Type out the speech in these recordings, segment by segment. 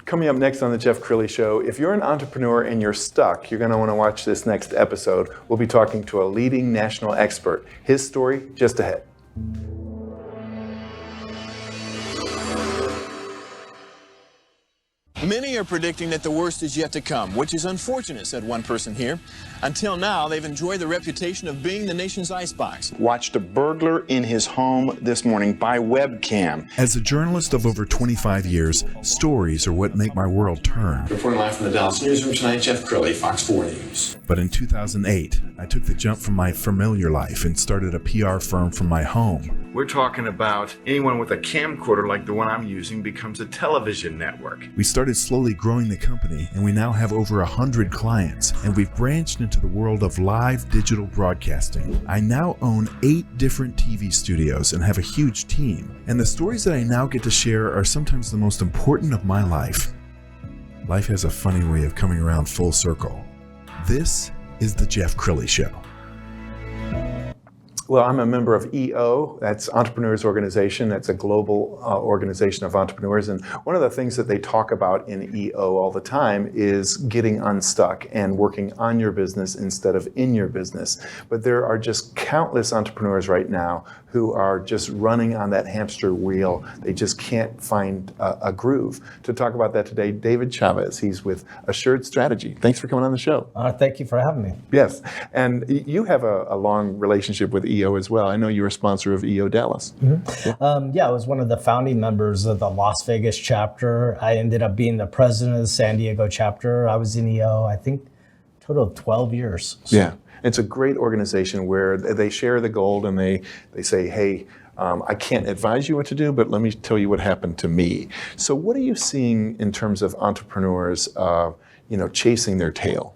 Coming up next on the Jeff Crilley Show, if you're an entrepreneur and you're stuck, you're going to want to watch this next episode. We'll be talking to a leading national expert. His story just ahead. Many are predicting that the worst is yet to come, which is unfortunate, said one person here. Until now, they've enjoyed the reputation of being the nation's icebox. Watched a burglar in his home this morning by webcam. As a journalist of over 25 years, stories are what make my world turn. Reporting live from the Dallas newsroom tonight, Jeff Crilley, Fox 4 News. But in 2008, I took the jump from my familiar life and started a PR firm from my home. We're talking about anyone with a camcorder like the one I'm using becomes a television network. We started slowly growing the company, and we now have over 100 clients, and we've branched into the world of live digital broadcasting. I now own 8 different TV studios and have a huge team. And the stories that I now get to share are sometimes the most important of my life. Life has a funny way of coming around full circle. This is the Jeff Crilley Show. Well, I'm a member of EO, that's Entrepreneurs Organization. That's a global organization of entrepreneurs. And one of the things that they talk about in EO all the time is getting unstuck and working on your business instead of in your business. But there are just countless entrepreneurs right now who are just running on that hamster wheel. They just can't find a groove. To talk about that today, David Chavez. He's with Assured Strategy. Thanks for coming on the show. Thank you for having me. Yes, and you have a long relationship with EO as well. I know you're a sponsor of EO Dallas. Mm-hmm. I was one of the founding members of the Las Vegas chapter. I ended up being the president of the San Diego chapter. I was in EO, I think, a total of 12 years. So. Yeah, it's a great organization where they share the gold and they say, hey, I can't advise you what to do, but let me tell you what happened to me. So what are you seeing in terms of entrepreneurs, chasing their tail?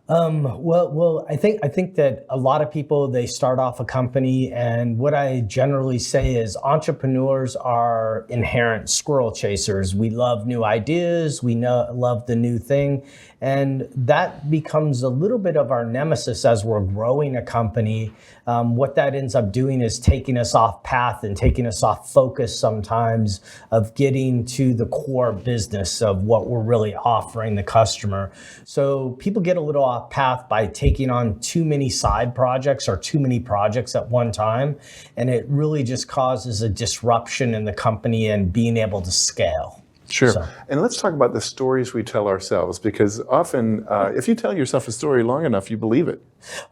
Well, I think that a lot of people, they start off a company, and what I generally say is entrepreneurs are inherent squirrel chasers. We love new ideas. We love the new thing. And that becomes a little bit of our nemesis as we're growing a company. What that ends up doing is taking us off path and taking us off focus sometimes of getting to the core business of what we're really offering the customer. So people get a little off path by taking on too many side projects or too many projects at one time. And it really just causes a disruption in the company and being able to scale. Sure. And let's talk about the stories we tell ourselves, because often if you tell yourself a story long enough, you believe it.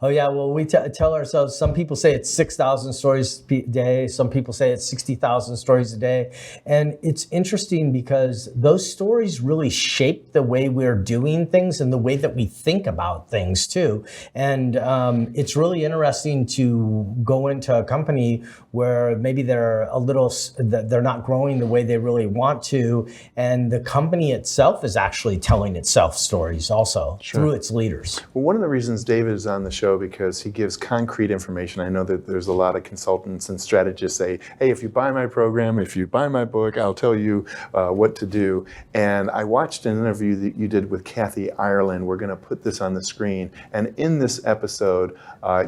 Oh, yeah. Well, we tell ourselves, some people say it's 6,000 stories a day. Some people say it's 60,000 stories a day. And it's interesting because those stories really shape the way we're doing things and the way that we think about things, too. And it's really interesting to go into a company where maybe they're not growing the way they really want to. And the company itself is actually telling itself stories also through its leaders. Well, one of the reasons David is on the show because he gives concrete information. I know that there's a lot of consultants and strategists say, hey, if you buy my program, if you buy my book, I'll tell you what to do. And I watched an interview that you did with Kathy Ireland. We're going to put this on the screen. And in this episode,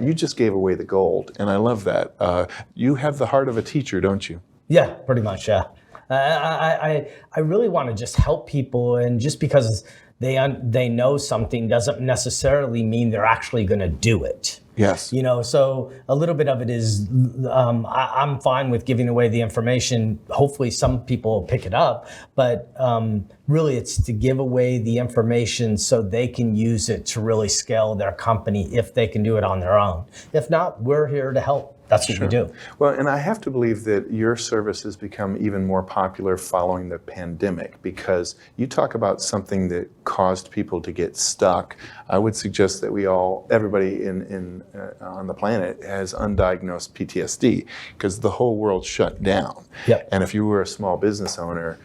you just gave away the gold. And I love that. You have the heart of a teacher, don't you? Yeah, pretty much, yeah. I really want to just help people, and just because they know something doesn't necessarily mean they're actually going to do it. Yes. So a little bit of it is, I'm fine with giving away the information. Hopefully some people will pick it up, but really it's to give away the information so they can use it to really scale their company if they can do it on their own. If not, we're here to help. That's what we do. Well, and I have to believe that your service has become even more popular following the pandemic, because you talk about something that caused people to get stuck. I would suggest that everybody on the planet has undiagnosed PTSD, because the whole world shut down. Yep. And if you were a small business owner,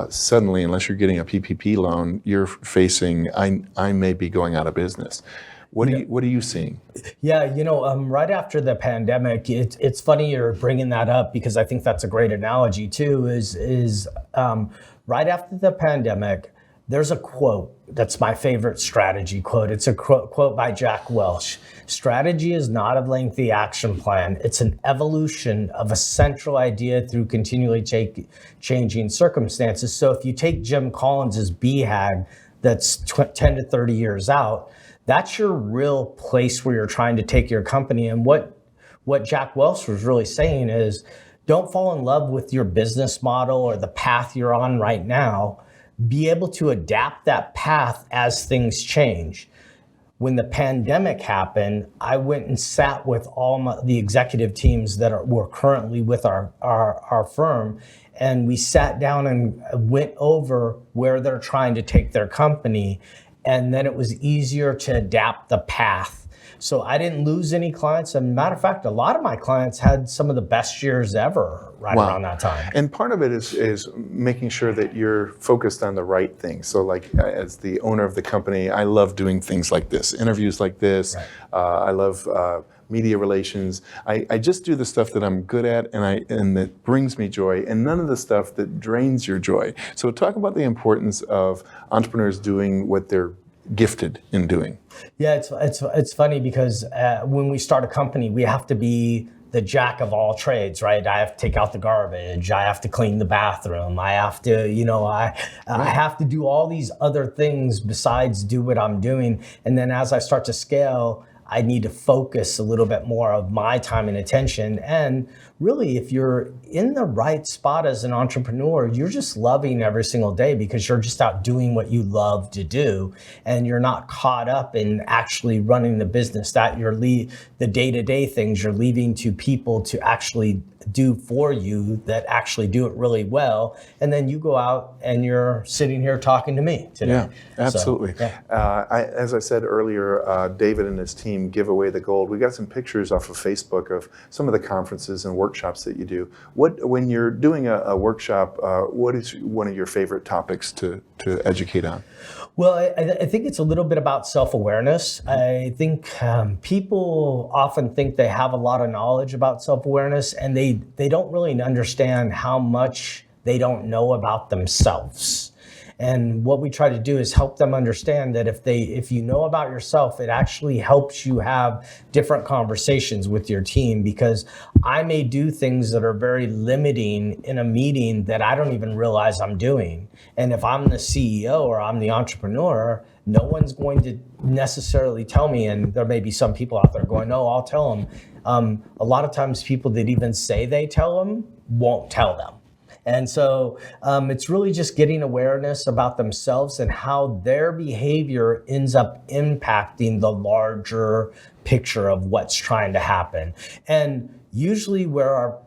suddenly, unless you're getting a PPP loan, you're facing, I may be going out of business. What are you seeing? Yeah, right after the pandemic, it's funny you're bringing that up, because I think that's a great analogy too, is right after the pandemic, There's a quote that's my favorite strategy quote. It's a quote by Jack Welch. Strategy is not a lengthy action plan. It's an evolution of a central idea through continually changing circumstances. So if you take Jim Collins's BHAG, that's 10 to 30 years out, that's your real place where you're trying to take your company. And what Jack Welch was really saying is, don't fall in love with your business model or the path you're on right now. Be able to adapt that path as things change. When the pandemic happened, I went and sat with all the executive teams that were currently with our firm, and we sat down and went over where they're trying to take their company, and then it was easier to adapt the path. So I didn't lose any clients. And matter of fact, a lot of my clients had some of the best years ever around that time. And part of it is making sure that you're focused on the right things. So like as the owner of the company, I love doing things like this, interviews like this. Right. I love media relations. I just do the stuff that I'm good at and that brings me joy, and none of the stuff that drains your joy. So talk about the importance of entrepreneurs doing what they're gifted in doing. Yeah, it's funny because when we start a company, we have to be the jack of all trades, right? I have to take out the garbage. I have to clean the bathroom. I have to, I have to do all these other things besides do what I'm doing. And then as I start to scale, I need to focus a little bit more of my time and attention. And really, if you're in the right spot as an entrepreneur, you're just loving every single day because you're just out doing what you love to do. And you're not caught up in actually running the business. That the day-to-day things you're leaving to people to actually do for you that actually do it really well. And then you go out and you're sitting here talking to me today. Yeah, absolutely. So, yeah. As I said earlier, David and his team give away the gold. We got some pictures off of Facebook of some of the conferences and workshops that you do. When you're doing a workshop, what is one of your favorite topics to educate on? Well, I think it's a little bit about self-awareness. I think people often think they have a lot of knowledge about self-awareness, and they don't really understand how much they don't know about themselves. And what we try to do is help them understand that if you know about yourself, it actually helps you have different conversations with your team, because I may do things that are very limiting in a meeting that I don't even realize I'm doing. And if I'm the CEO or I'm the entrepreneur, no one's going to necessarily tell me, and there may be some people out there going, no, I'll tell them. A lot of times people that even say they tell them won't tell them. And so it's really just getting awareness about themselves and how their behavior ends up impacting the larger picture of what's trying to happen. And usually where our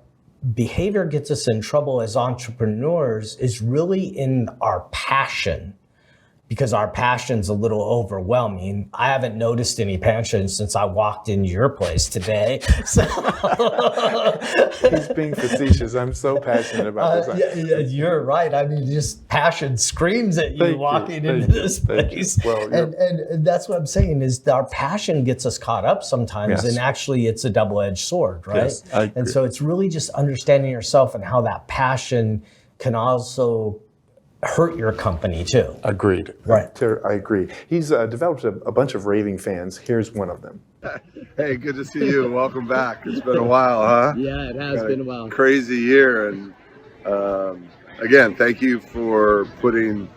behavior gets us in trouble as entrepreneurs is really in our passion, because our passion's a little overwhelming. I haven't noticed any passion since I walked into your place today. So he's being facetious. I'm so passionate about this. Yeah, you're right. I mean, just passion screams at you walking into this place. Well, and that's what I'm saying is our passion gets us caught up sometimes, yes. And actually it's a double-edged sword, right? Yes, I agree. And so it's really just understanding yourself and how that passion can also hurt your company too. Agreed. Right. I agree. He's developed a bunch of raving fans. Here's one of them. Hey, good to see you. Welcome back. It's been a while, huh? Yeah, it has been a while. Crazy year. And again, thank you for putting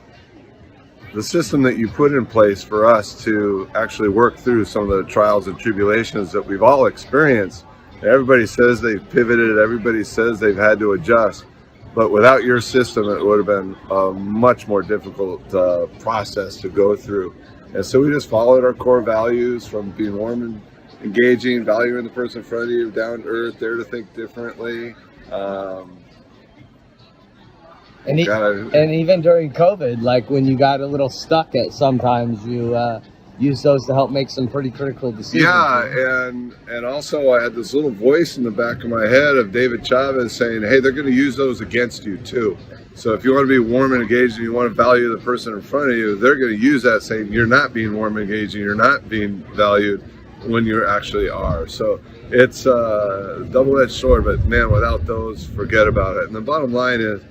the system that you put in place for us to actually work through some of the trials and tribulations that we've all experienced. Everybody says they've pivoted. Everybody says they've had to adjust. But without your system, it would have been a much more difficult process to go through. And so we just followed our core values from being warm and engaging, valuing the person in front of you, down to earth, there to think differently. And even during COVID, like when you got a little stuck at sometimes, you use those to help make some pretty critical decisions. Yeah, and also I had this little voice in the back of my head of David Chavez saying, hey, they're going to use those against you too. So if you want to be warm and engaged and you want to value the person in front of you, they're going to use that saying you're not being warm and engaged and you're not being valued when you actually are. So it's a double-edged sword, but man, without those, forget about it. And the bottom line is,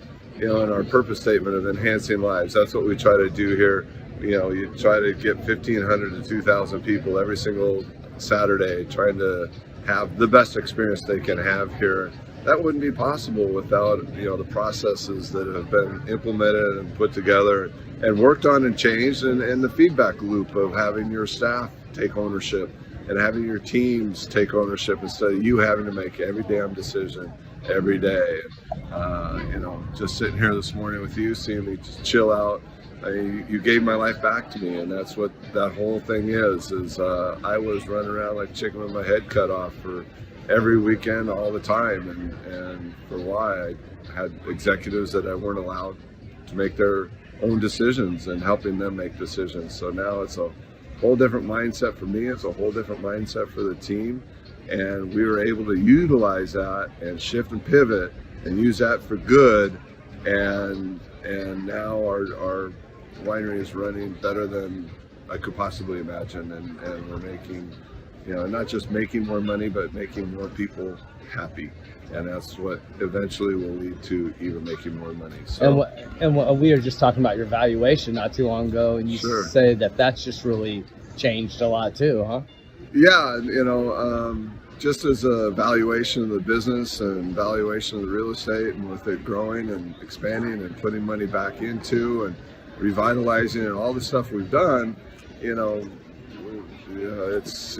in our purpose statement of enhancing lives. That's what we try to do here. You try to get 1,500 to 2,000 people every single Saturday trying to have the best experience they can have here. That wouldn't be possible without the processes that have been implemented and put together and worked on and changed, and the feedback loop of having your staff take ownership and having your teams take ownership instead of you having to make every damn decision every day. Just sitting here this morning with you, seeing me just chill out. You gave my life back to me, and that's what that whole thing is I was running around like a chicken with my head cut off for every weekend, all the time, and for why I had executives that I weren't allowed to make their own decisions and helping them make decisions. So now it's a whole different mindset for me. It's a whole different mindset for the team, and we were able to utilize that and shift and pivot and use that for good, and now our winery is running better than I could possibly imagine, and we're making, not just making more money, but making more people happy, and that's what eventually will lead to even making more money. So, and we were just talking about your valuation not too long ago, and you say that that's just really changed a lot too, huh? Yeah, just as a valuation of the business and valuation of the real estate, and with it growing and expanding and putting money back into and revitalizing and all the stuff we've done, it's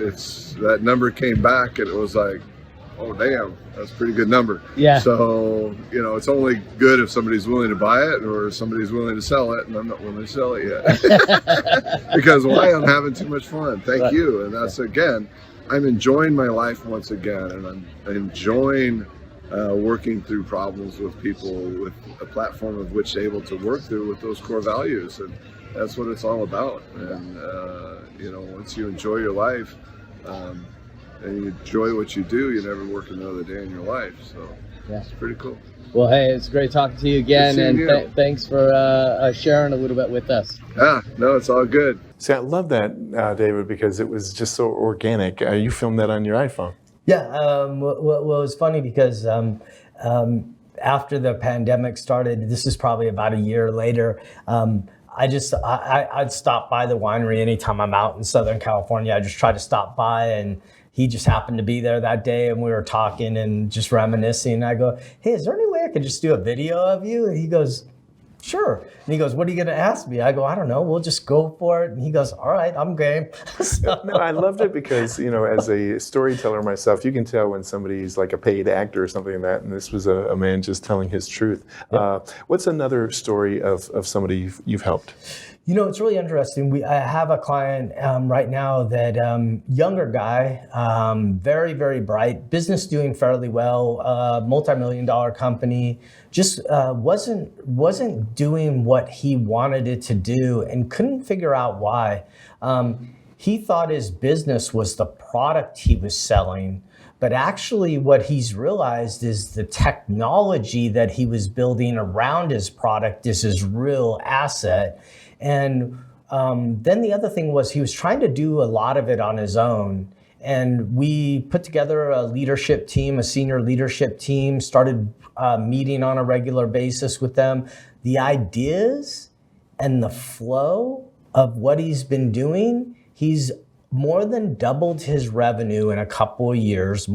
that number came back and it was like, oh damn, that's a pretty good number. Yeah. So it's only good if somebody's willing to buy it or somebody's willing to sell it, and I'm not willing to sell it yet because why? I'm having too much fun. Thank you. And that's, again, I'm enjoying my life once again, and I'm enjoying working through problems with people with a platform of which they're able to work through with those core values, and that's what it's all about. And once you enjoy your life and you enjoy what you do, you never work another day in your life. So it's pretty cool. Well, hey, it's great talking to you again, and thanks for sharing a little bit with us. No, it's all good. See, I love that, David, because it was just so organic. You filmed that on your iPhone. Yeah, well, it was funny because after the pandemic started, this is probably about a year later, I'd stop by the winery anytime I'm out in Southern California. I just try to stop by, and he just happened to be there that day, and we were talking and just reminiscing. I go, hey, is there any way I could just do a video of you? And he goes, sure. And he goes, what are you going to ask me? I go, I don't know. We'll just go for it. And he goes, all right, I'm game. No, I loved it because, as a storyteller myself, you can tell when somebody's like a paid actor or something like that. And this was a man just telling his truth. Yep. What's another story of somebody you've helped? It's really interesting. I have a client right now that younger guy, very, very bright, business doing fairly well, multi-million-dollar company, just wasn't doing what he wanted it to do and couldn't figure out why. He thought his business was the product he was selling, but actually what he's realized is the technology that he was building around his product is his real asset. And then the other thing was he was trying to do a lot of it on his own. And we put together a leadership team, a senior leadership team, started meeting on a regular basis with them. The ideas and the flow of what he's been doing, he's more than doubled his revenue in a couple of years,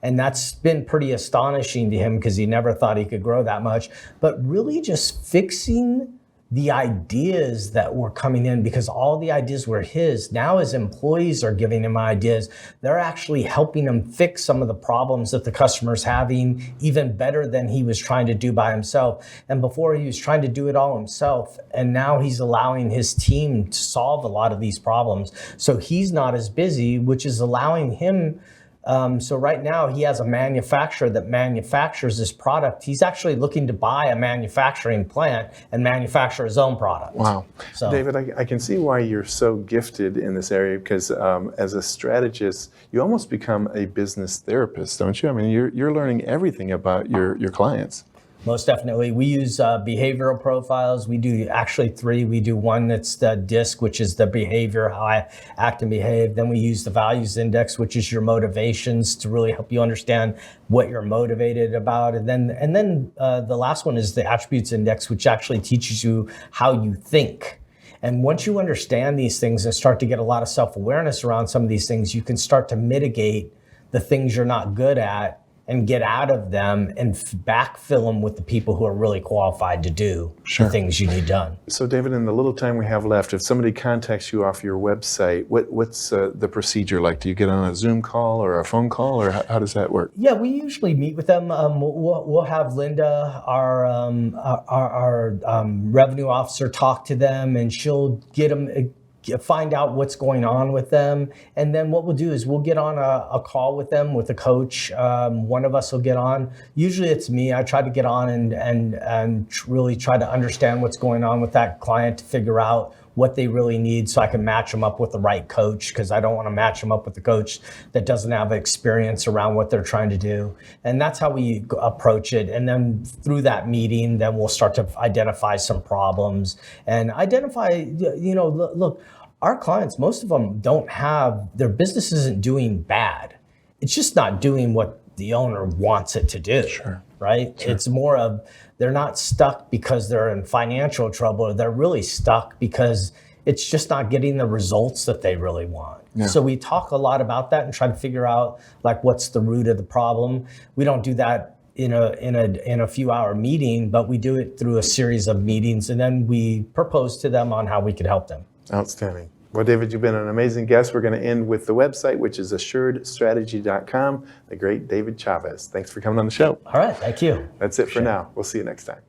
And that's been pretty astonishing to him because he never thought he could grow that much. But really just fixing the ideas that were coming in, because all the ideas were his. Now his employees are giving him ideas. They're actually helping him fix some of the problems that the customer's having even better than he was trying to do by himself. And before he was trying to do it all himself, and now he's allowing his team to solve a lot of these problems. So he's not as busy, which is allowing him. So right now he has a manufacturer that manufactures this product. He's actually looking to buy a manufacturing plant and manufacture his own product. Wow. So, David, I can see why you're so gifted in this area because as a strategist, you almost become a business therapist, don't you? I mean, you're learning everything about your clients. Most definitely. We use behavioral profiles. We do actually 3. We do one that's the DISC, which is the behavior, how I act and behave. Then we use the values index, which is your motivations to really help you understand what you're motivated about. And then the last one is the attributes index, which actually teaches you how you think. And once you understand these things and start to get a lot of self-awareness around some of these things, you can start to mitigate the things you're not good at and get out of them and backfill them with the people who are really qualified to do the things you need done. So David, in the little time we have left, if somebody contacts you off your website, what's the procedure like? Do you get on a Zoom call or a phone call, or how does that work? Yeah, we usually meet with them. We'll have Linda, our revenue officer, talk to them, and she'll get them, find out what's going on with them. And then what we'll do is we'll get on a call with them with a coach. One of us will get on. Usually it's me. I try to get on and really try to understand what's going on with that client to figure out what they really need so I can match them up with the right coach, because I don't want to match them up with the coach that doesn't have experience around what they're trying to do. And that's how we approach it. And then through that meeting, then we'll start to identify some problems and identify, look, our clients, most of them don't have, their business isn't doing bad. It's just not doing what the owner wants it to do. Sure. Right? Sure. It's more of, they're not stuck because they're in financial trouble. They're really stuck because it's just not getting the results that they really want. Yeah. So we talk a lot about that and try to figure out like what's the root of the problem. We don't do that in a few hour meeting, but we do it through a series of meetings, and then we propose to them on how we could help them. Outstanding. Well, David, you've been an amazing guest. We're going to end with the website, which is assuredstrategy.com. The great David Chavez. Thanks for coming on the show. All right. Thank you. That's it for now. We'll see you next time.